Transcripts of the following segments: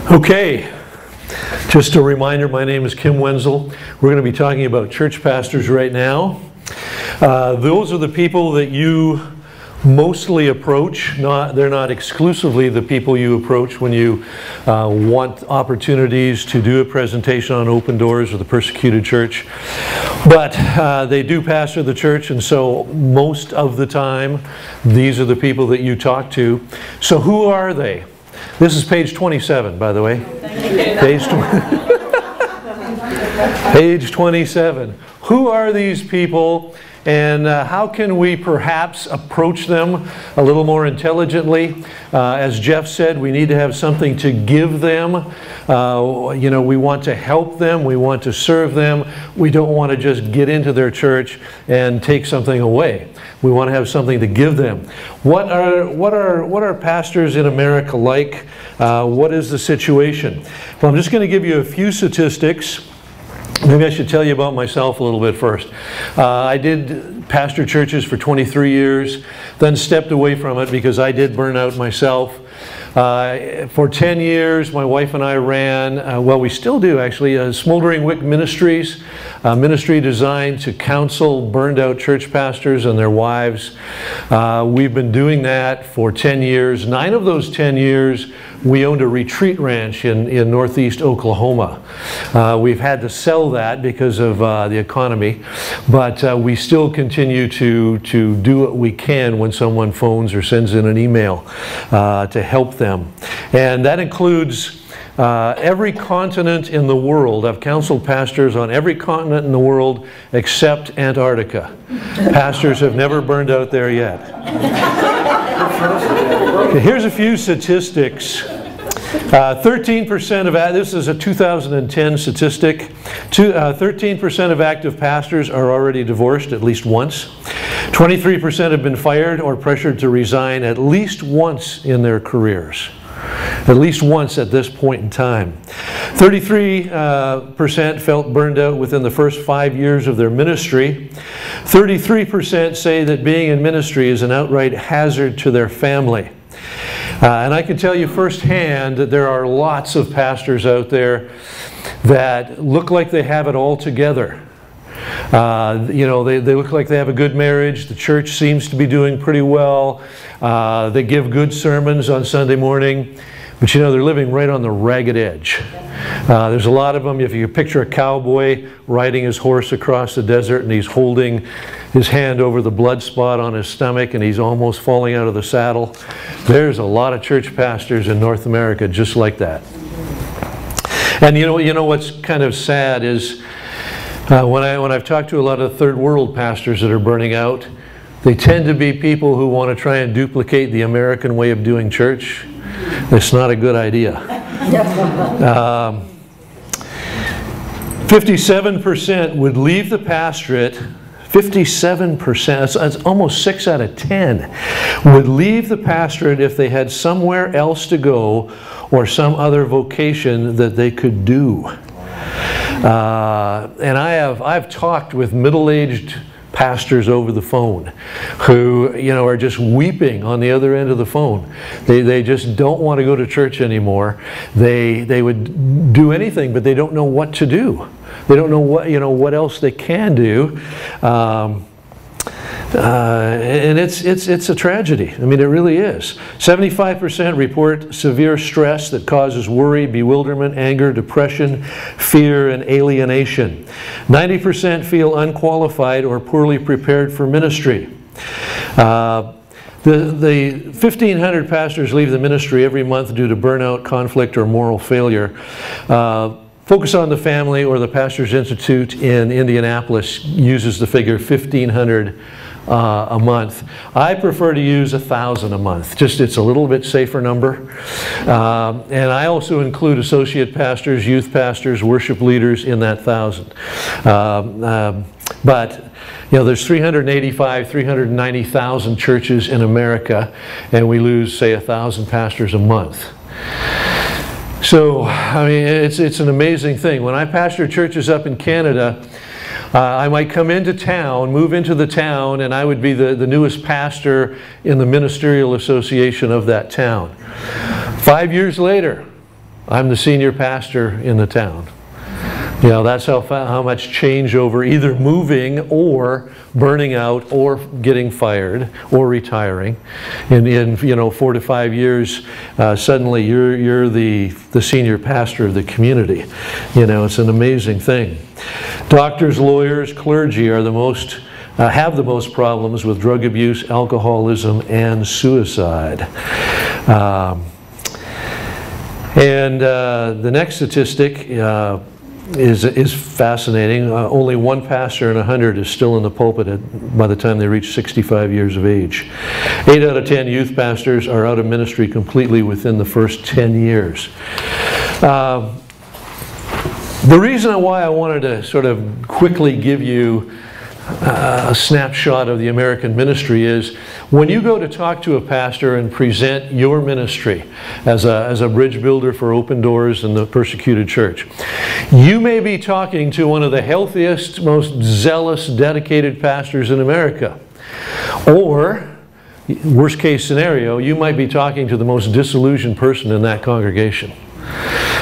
Okay, just a reminder, my name is Kim Wenzel. We're going to be talking about church pastors right now. Those are the people that you mostly approach. They're not exclusively the people you approach when you want opportunities to do a presentation on Open Doors or the Persecuted Church. But they do pastor the church, and so most of the time, these are the people that you talk to. So who are they? This is page 27, by the way. Page 27. Who are these people, and how can we perhaps approach them a little more intelligently? As Jeff said, we need to have something to give them. We want to help them. We want to serve them. We don't want to just get into their church and take something away. We want to have something to give them. What are pastors in America like? What is the situation? Well, I'm just going to give you a few statistics. Maybe I should tell you about myself a little bit first. I did pastor churches for 23 years, then stepped away from it because I did burn out myself. For 10 years, my wife and I ran, well, we still do actually, Smoldering Wick Ministries, a ministry designed to counsel burned out church pastors and their wives. We've been doing that for 10 years. 9 of those 10 years, we owned a retreat ranch in northeast Oklahoma. We've had to sell that because of the economy, but we still continue to do what we can when someone phones or sends in an email to help them. And that includes every continent in the world. I've counseled pastors on every continent in the world except Antarctica. Pastors have never burned out there yet. Okay, here's a few statistics. 13% of, this is a 2010 statistic, 13% of active pastors are already divorced at least once. 23% have been fired or pressured to resign at least once in their careers. At least once at this point in time. 33% felt burned out within the first 5 years of their ministry. 33% say that being in ministry is an outright hazard to their family. And I can tell you firsthand that there are lots of pastors out there that look like they have it all together. They look like they have a good marriage. The church seems to be doing pretty well. They give good sermons on Sunday morning. But they're living right on the ragged edge. There's a lot of them. If you picture a cowboy riding his horse across the desert and he's holding his hand over the blood spot on his stomach and he's almost falling out of the saddle, there's a lot of church pastors in North America just like that. And you know what's kind of sad is when I've talked to a lot of third world pastors that are burning out, they tend to be people who want to try and duplicate the American way of doing church. It's not a good idea. 57% would leave the pastorate. 57%, that's almost 6 out of 10, would leave the pastorate if they had somewhere else to go or some other vocation that they could do. And I've talked with middle-aged pastors over the phone who are just weeping on the other end of the phone. They just don't want to go to church anymore. They would do anything, but they don't know what to do. They don't know what else they can do. And it's a tragedy. I mean, it really is. 75% report severe stress that causes worry, bewilderment, anger, depression, fear, and alienation. 90% feel unqualified or poorly prepared for ministry. The 1,500 pastors leave the ministry every month due to burnout, conflict, or moral failure. Focus on the Family or the Pastors Institute in Indianapolis uses the figure 1,500 a month. I prefer to use 1,000 a month. Just it's a little bit safer number. And I also include associate pastors, youth pastors, worship leaders in that 1,000. But there's 390,000 churches in America, and we lose, say, 1,000 pastors a month. So, I mean, it's an amazing thing. When I pastor churches up in Canada, I might come into town, move into the town, and I would be the newest pastor in the ministerial association of that town. 5 years later, I'm the senior pastor in the town. You know, that's how much changeover, either moving or burning out or getting fired or retiring. In you know, 4 to 5 years, suddenly you're the senior pastor of the community. You know, it's an amazing thing. Doctors, lawyers, clergy are the most have the most problems with drug abuse, alcoholism, and suicide. The next statistic is fascinating. Only one pastor in 100 is still in the pulpit by the time they reach 65 years of age. 8 out of 10 youth pastors are out of ministry completely within the first 10 years. The reason why I wanted to sort of quickly give you a snapshot of the American ministry is when you go to talk to a pastor and present your ministry as a bridge builder for Open Doors and the persecuted church, you may be talking to one of the healthiest, most zealous, dedicated pastors in America. Or, worst case scenario, you might be talking to the most disillusioned person in that congregation.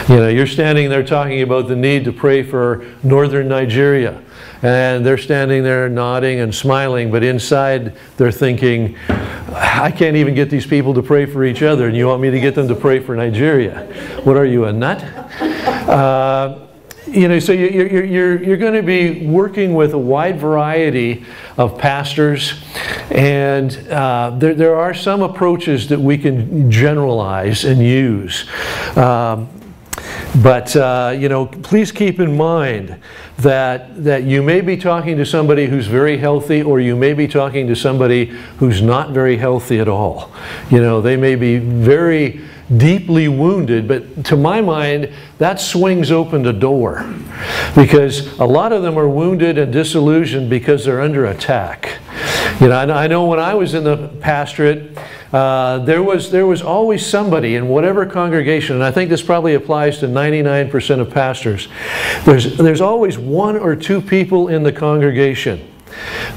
You know, you're standing there talking about the need to pray for northern Nigeria, and they're standing there nodding and smiling, but inside they're thinking, I can't even get these people to pray for each other, and you want me to get them to pray for Nigeria? What are you, a nut? You know, so you're going to be working with a wide variety of pastors, and there are some approaches that we can generalize and use. But you know, please keep in mind that you may be talking to somebody who's very healthy, or you may be talking to somebody who's not very healthy at all. You know, they may be very deeply wounded, but to my mind, that swings open the door, because a lot of them are wounded and disillusioned because they're under attack. You know, I know when I was in the pastorate, there was always somebody in whatever congregation, and I think this probably applies to 99% of pastors, there's always 1 or 2 people in the congregation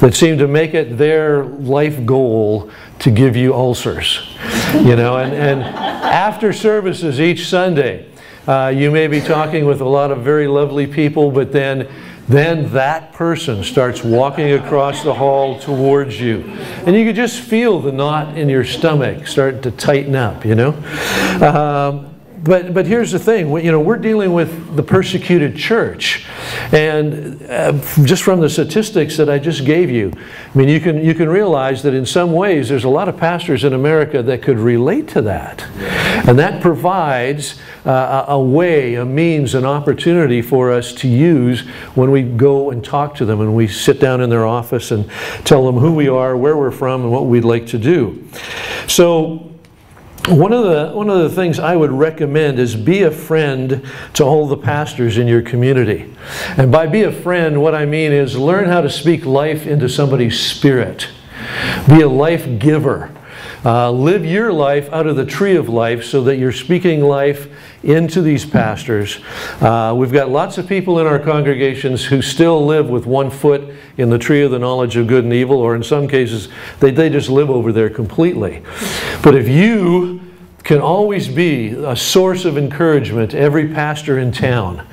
that seem to make it their life goal to give you ulcers. You know, and after services each Sunday, you may be talking with a lot of very lovely people, but then that person starts walking across the hall towards you. And you can just feel the knot in your stomach start to tighten up, you know. But here's the thing, you know, we're dealing with the persecuted church. And just from the statistics that I just gave you, I mean, you can realize that in some ways there's a lot of pastors in America that could relate to that. And that provides a way, a means, an opportunity for us to use when we go and talk to them and we sit down in their office and tell them who we are, where we're from, and what we'd like to do. So one of the things I would recommend is be a friend to all the pastors in your community. And by be a friend, what I mean is learn how to speak life into somebody's spirit. Be a life giver. Live your life out of the tree of life so that you're speaking life into these pastors. We've got lots of people in our congregations who still live with 1 foot in the tree of the knowledge of good and evil, or in some cases they just live over there completely. But if you can always be a source of encouragement to every pastor in town,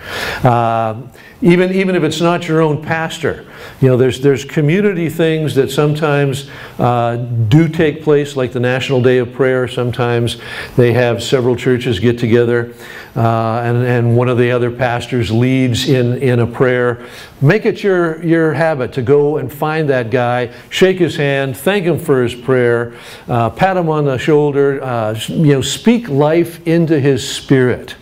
even if it's not your own pastor. You know, there's community things that sometimes do take place, like the National Day of Prayer. Sometimes they have several churches get together and one of the other pastors leads in a prayer. Make it your habit to go and find that guy, shake his hand, thank him for his prayer, pat him on the shoulder, you know, speak life into his spirit.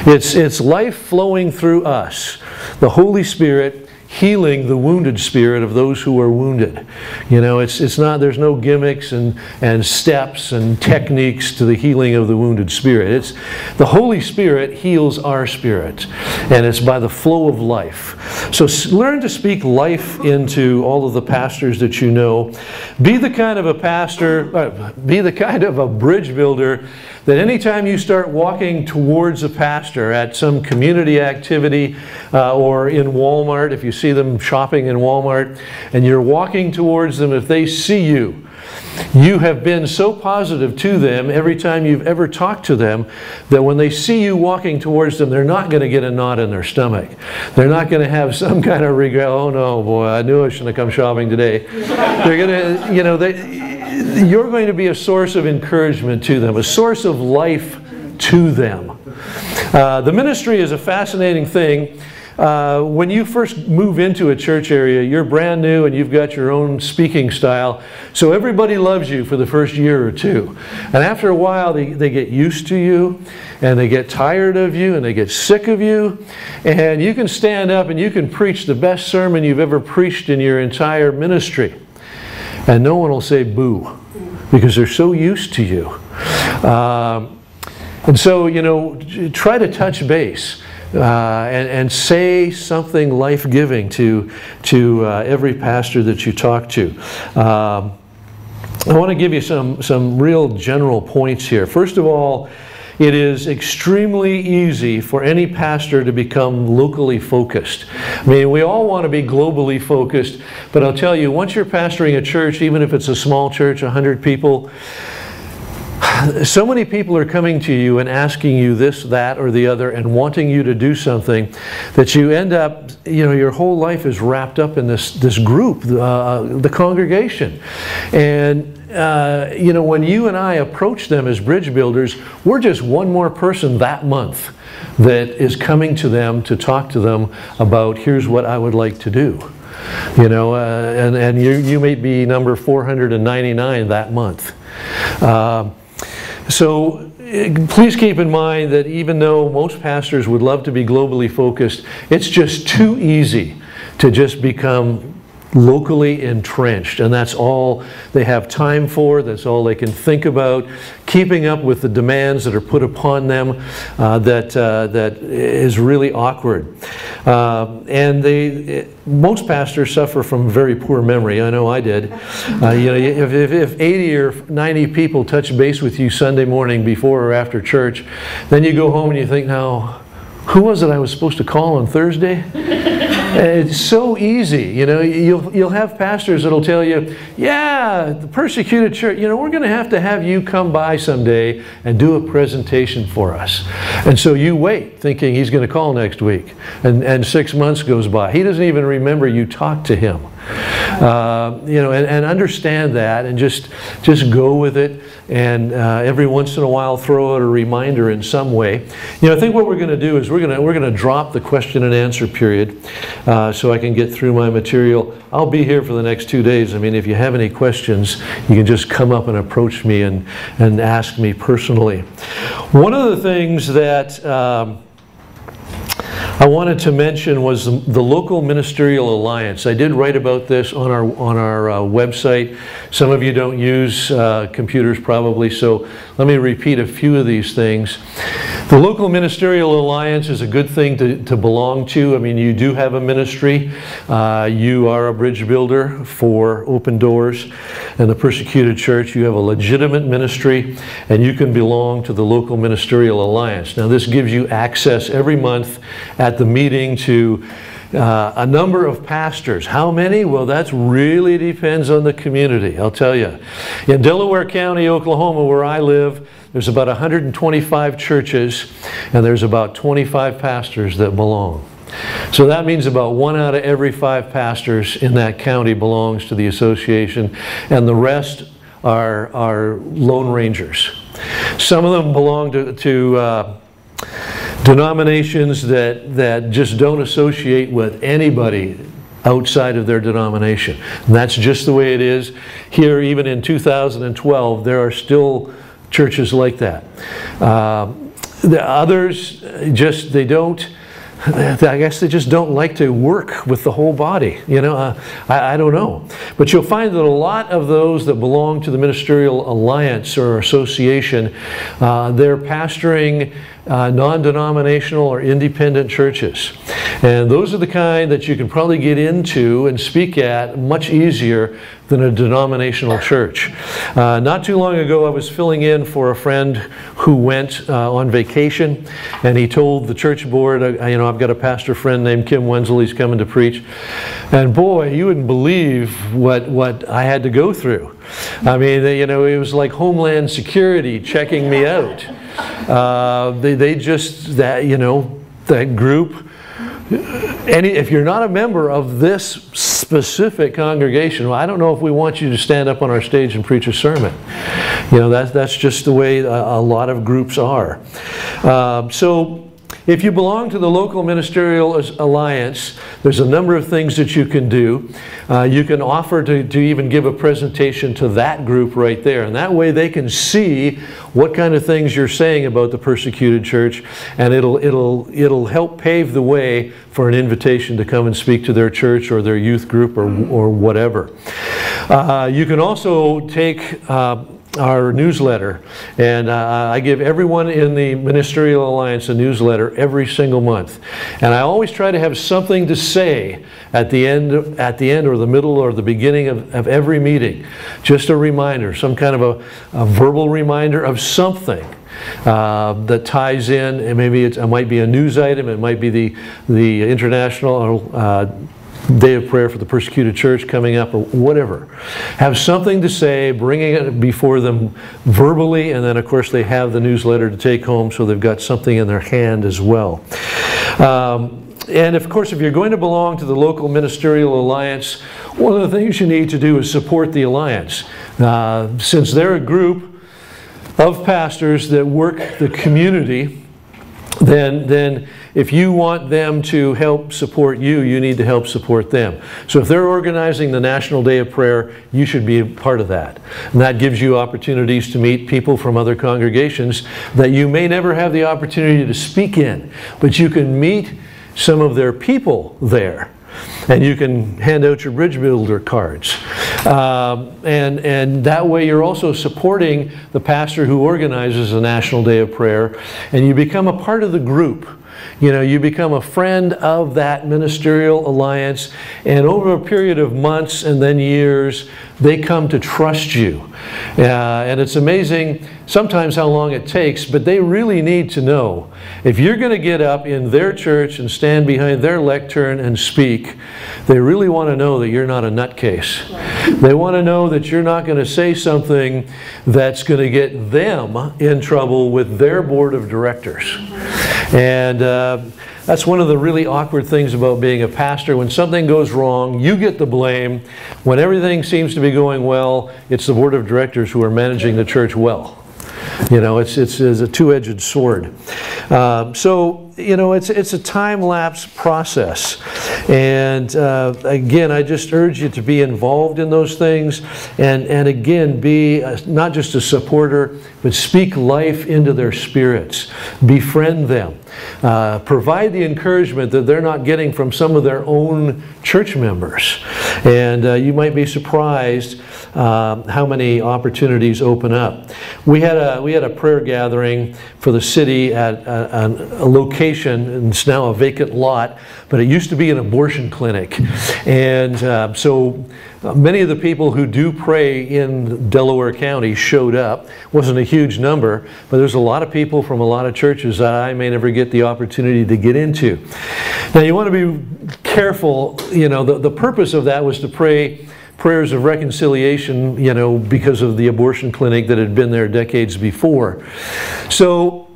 It's life flowing through us, the Holy Spirit healing the wounded spirit of those who are wounded. You know, it's not, there's no gimmicks and steps and techniques to the healing of the wounded spirit. It's the Holy Spirit heals our spirit, and it's by the flow of life. So learn to speak life into all of the pastors that you know. Be the kind of a pastor, be the kind of a bridge builder that anytime you start walking towards a pastor at some community activity or in Walmart, if you see see them shopping in Walmart, and you're walking towards them, if they see you, you have been so positive to them every time you've ever talked to them that when they see you walking towards them, they're not going to get a knot in their stomach. They're not going to have some kind of regret, oh no, boy, I knew I shouldn't have come shopping today. They're going to, you know, you're going to be a source of encouragement to them, a source of life to them. The ministry is a fascinating thing. When you first move into a church area, you're brand new and you've got your own speaking style. So everybody loves you for the first year or two. And after a while, they get used to you, and they get tired of you, and they get sick of you. And you can stand up and you can preach the best sermon you've ever preached in your entire ministry. And no one will say boo, because they're so used to you. And so, you know, try to touch base. And say something life-giving to every pastor that you talk to. I want to give you some real general points here. First of all, it is extremely easy for any pastor to become locally focused. I mean, we all want to be globally focused, but I'll tell you, once you're pastoring a church, even if it's a small church, 100 people, so many people are coming to you and asking you this, that, or the other, and wanting you to do something that you end up, you know, your whole life is wrapped up in this group, the congregation. And you know, when you and I approach them as bridge builders, we're just one more person that month that is coming to them to talk to them about, here's what I would like to do. You know, and you may be number 499 that month. So please keep in mind that even though most pastors would love to be globally focused, it's just too easy to just become locally entrenched, and that's all they have time for, that's all they can think about, keeping up with the demands that are put upon them, that is really awkward. And most pastors suffer from very poor memory. I know I did. You know, if 80 or 90 people touch base with you Sunday morning before or after church, then you go home and you think, now, who was it I was supposed to call on Thursday? It's so easy, you know. You'll have pastors that'll tell you, yeah, the persecuted church, you know, we're going to have you come by someday and do a presentation for us. And so you wait, thinking he's going to call next week. And 6 months goes by. He doesn't even remember you talked to him. You know, and understand that, and just go with it, and every once in a while throw out a reminder in some way. You know, I think what we're going to do is we're going to drop the question and answer period so I can get through my material. I'll be here for the next 2 days. I mean, if you have any questions, you can just come up and approach me and ask me personally. One of the things that I wanted to mention was the Local Ministerial Alliance. I did write about this on our website. Some of you don't use computers probably, so let me repeat a few of these things. The Local Ministerial Alliance is a good thing to belong to. I mean, you do have a ministry. You are a bridge builder for Open Doors and the Persecuted Church. You have a legitimate ministry, and you can belong to the Local Ministerial Alliance. Now, this gives you access every month at the meeting to a number of pastors. How many? Well, that really depends on the community, I'll tell you. In Delaware County, Oklahoma, where I live, there's about 125 churches, and there's about 25 pastors that belong. So that means about 1 out of every 5 pastors in that county belongs to the association, and the rest are Lone Rangers. Some of them belong to denominations that just don't associate with anybody outside of their denomination. And that's just the way it is. Here, even in 2012, there are still churches like that. The others, just, they don't, I guess they just don't like to work with the whole body. You know, I don't know. But you'll find that a lot of those that belong to the Ministerial Alliance or Association, they're pastoring non-denominational or independent churches. And those are the kind that you can probably get into and speak at much easier than a denominational church. Not too long ago, I was filling in for a friend who went on vacation, and he told the church board, you know, I've got a pastor friend named Kim Wenzel, he's coming to preach, and boy, you wouldn't believe what I had to go through. I mean, you know, it was like Homeland Security checking me out. They just, you know, that group, if you're not a member of this specific congregation, well, I don't know if we want you to stand up on our stage and preach a sermon. You know, that's just the way a lot of groups are. So if you belong to the local ministerial alliance, there's a number of things that you can do. You can offer to even give a presentation to that group right there, and that way they can see what kind of things you're saying about the persecuted church, and it'll help pave the way for an invitation to come and speak to their church or their youth group or whatever. You can also take our newsletter, and I give everyone in the Ministerial Alliance a newsletter every single month, and I always try to have something to say at the end or the middle or the beginning of every meeting. Just a reminder, some kind of a verbal reminder of something that ties in, and maybe it might be a news item, it might be the International Day of Prayer for the Persecuted Church coming up, or whatever. Have something to say, bringing it before them verbally, and then of course they have the newsletter to take home, so they've got something in their hand as well. And of course, if you're going to belong to the local ministerial alliance, one of the things you need to do is support the alliance. Since they're a group of pastors that work the community, then if you want them to help support you, you need to help support them. So if they're organizing the National Day of Prayer, you should be a part of that. And that gives you opportunities to meet people from other congregations that you may never have the opportunity to speak in, but you can meet some of their people there. And you can hand out your bridge builder cards. And that way you're also supporting the pastor who organizes the National Day of Prayer, and you become a part of the group. You know, you become a friend of that ministerial alliance, and over a period of months and then years, they come to trust you. And it's amazing sometimes how long it takes, but they really need to know. If you're going to get up in their church and stand behind their lectern and speak, they really want to know that you're not a nutcase. They want to know that you're not going to say something that's going to get them in trouble with their board of directors. And that's one of the really awkward things about being a pastor. When something goes wrong, you get the blame. When everything seems to be going well, it's the board of directors who are managing the church well. You know, it's a two-edged sword. So, you know, it's a time-lapse process. And again, I just urge you to be involved in those things, and again, be not just a supporter, but speak life into their spirits. Befriend them. Provide the encouragement that they're not getting from some of their own church members. And you might be surprised how many opportunities open up. We had a prayer gathering for the city at a location, and it's now a vacant lot, but it used to be an abortion clinic. And so many of the people who do pray in Delaware County showed up. It wasn't a huge number, but there's a lot of people from a lot of churches that I may never get the opportunity to get into. Now you want to be careful. You know, the purpose of that was to pray prayers of reconciliation, you know, because of the abortion clinic that had been there decades before. So,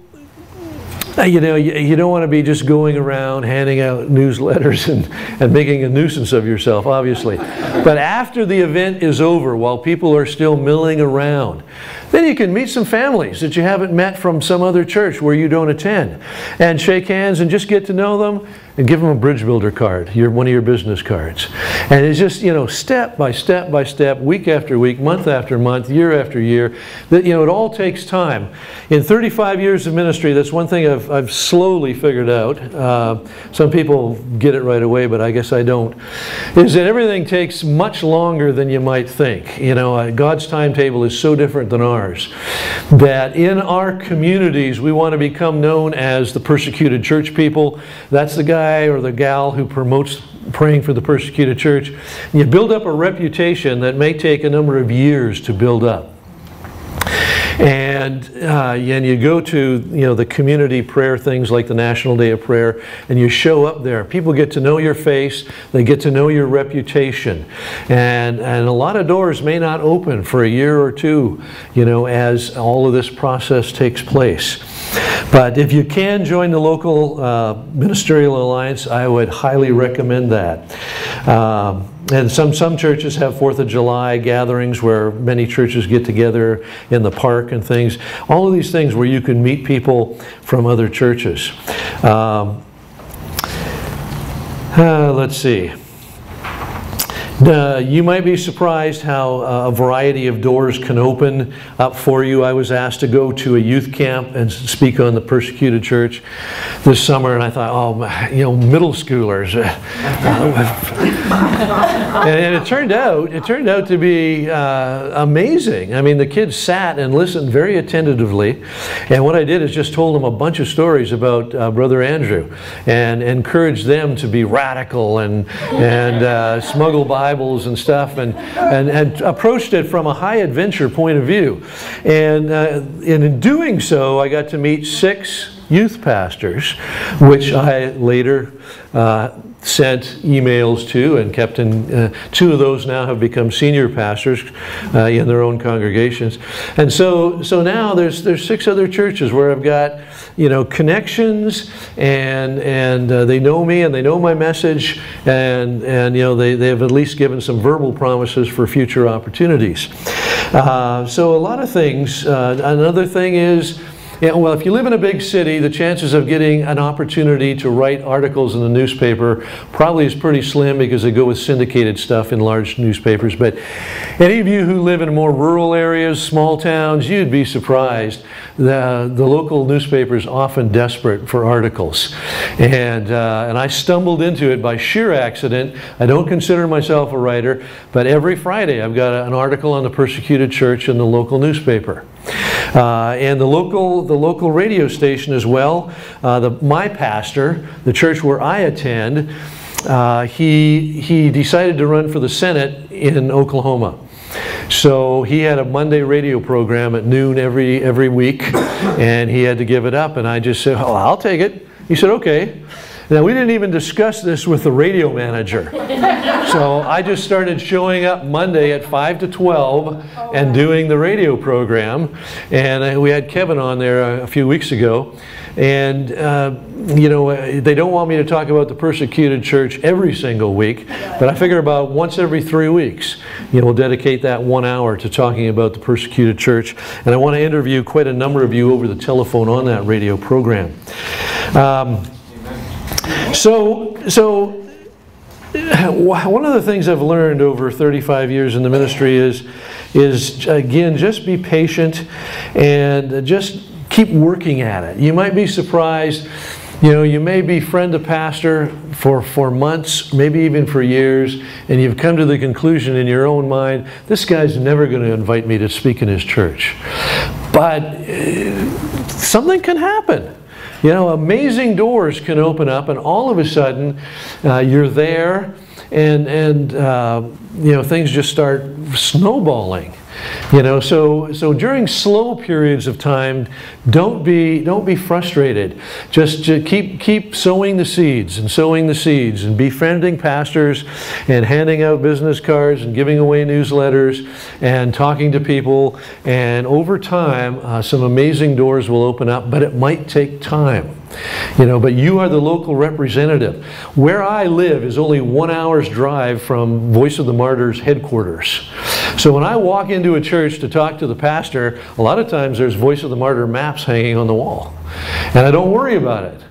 you know, you don't want to be just going around handing out newsletters and making a nuisance of yourself, obviously. But after the event is over, while people are still milling around, then you can meet some families that you haven't met from some other church where you don't attend, and shake hands and just get to know them, and give them a bridge builder card, one of your business cards. And it's just, step by step by step, week after week, month after month, year after year, that, it all takes time. In 35 years of ministry, that's one thing I've slowly figured out. Some people get it right away, but I guess I don't, is that everything takes much longer than you might think. God's timetable is so different than ours, that in our communities, we want to become known as the persecuted church people. That's the guy or the gal who promotes praying for the persecuted church. And you build up a reputation that may take a number of years to build up. And you go to the community prayer things like the National Day of Prayer, and you show up there. People get to know your face, they get to know your reputation, and a lot of doors may not open for a year or two, as all of this process takes place. But if you can join the local ministerial alliance, I would highly recommend that. And some churches have 4th of July gatherings where many churches get together in the park and things. All of these things where you can meet people from other churches. Let's see. You might be surprised how a variety of doors can open up for you. I was asked to go to a youth camp and speak on the persecuted church this summer, and I thought, middle schoolers. And it turned out to be amazing. I mean, the kids sat and listened very attentively, and what I did is just told them a bunch of stories about Brother Andrew, and encouraged them to be radical and smuggle Bibles and stuff, and approached it from a high adventure point of view. And in doing so, I got to meet 6 youth pastors, which I later sent emails to and kept in. 2 of those now have become senior pastors in their own congregations. And so now there's 6 other churches where I've got connections, and they know me and they know my message, and they have at least given some verbal promises for future opportunities. So a lot of things. Another thing is, well, if you live in a big city, the chances of getting an opportunity to write articles in the newspaper probably is pretty slim, because they go with syndicated stuff in large newspapers. But any of you who live in more rural areas, small towns, you'd be surprised. The local newspaper is often desperate for articles. And I stumbled into it by sheer accident. I don't consider myself a writer, but every Friday I've got an article on the persecuted church in the local newspaper. And the local radio station as well. My pastor, the church where I attend, he decided to run for the Senate in Oklahoma. So he had a Monday radio program at noon every week, and he had to give it up. And I just said, "Oh, I'll take it." He said, "Okay." Now, we didn't even discuss this with the radio manager. So I just started showing up Monday at 5 to 12 and doing the radio program. And we had Kevin on there a few weeks ago. And, they don't want me to talk about the persecuted church every single week, but I figure about once every 3 weeks, we'll dedicate that 1 hour to talking about the persecuted church. And I want to interview quite a number of you over the telephone on that radio program. So one of the things I've learned over 35 years in the ministry is again, just be patient and just keep working at it. You might be surprised. You may befriend a pastor for months, maybe even for years, and you've come to the conclusion in your own mind, this guy's never going to invite me to speak in his church. But something can happen. Amazing doors can open up, and all of a sudden you're there, and things just start snowballing. So during slow periods of time, don't be frustrated. Just keep sowing the seeds and befriending pastors and handing out business cards and giving away newsletters and talking to people. And over time, some amazing doors will open up, but it might take time. But you are the local representative. Where I live is only 1 hour's drive from Voice of the Martyrs headquarters. So when I walk into a church to talk to the pastor, a lot of times there's Voice of the Martyr maps hanging on the wall. And I don't worry about it.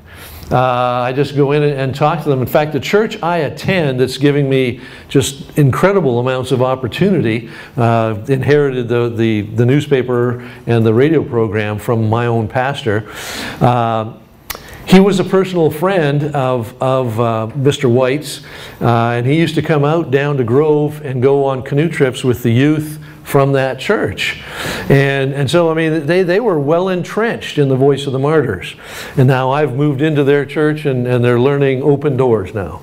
I just go in and talk to them. In fact, the church I attend that's giving me just incredible amounts of opportunity, inherited the newspaper and the radio program from my own pastor. He was a personal friend of Mr. White's, and he used to come out down to Grove and go on canoe trips with the youth from that church. And so, I mean, they were well entrenched in the Voice of the Martyrs. And now I've moved into their church, and they're learning open doors now.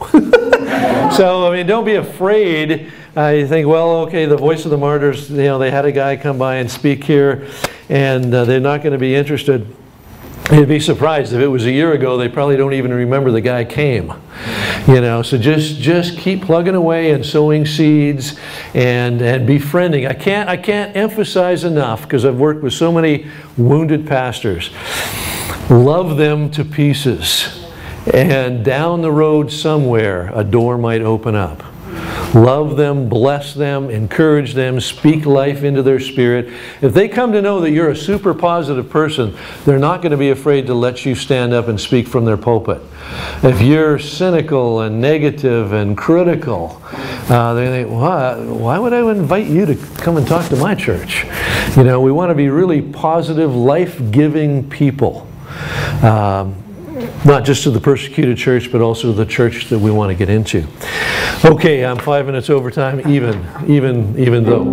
So, I mean, don't be afraid. You think, well, okay, the Voice of the Martyrs, you know, they had a guy come by and speak here, and they're not going to be interested. You'd be surprised if it was a year ago, they probably don't even remember the guy came. You know, so just keep plugging away and sowing seeds and befriending. I can't emphasize enough, because I've worked with so many wounded pastors. Love them to pieces, and down the road somewhere a door might open up. Love them, bless them, encourage them, speak life into their spirit. If they come to know that you're a super positive person, they're not going to be afraid to let you stand up and speak from their pulpit. If you're cynical and negative and critical, they think, why would I invite you to come and talk to my church? You know, we want to be really positive, life-giving people. Not just to the persecuted church, but also the church that we want to get into. Okay, I'm 5 minutes over time, even though.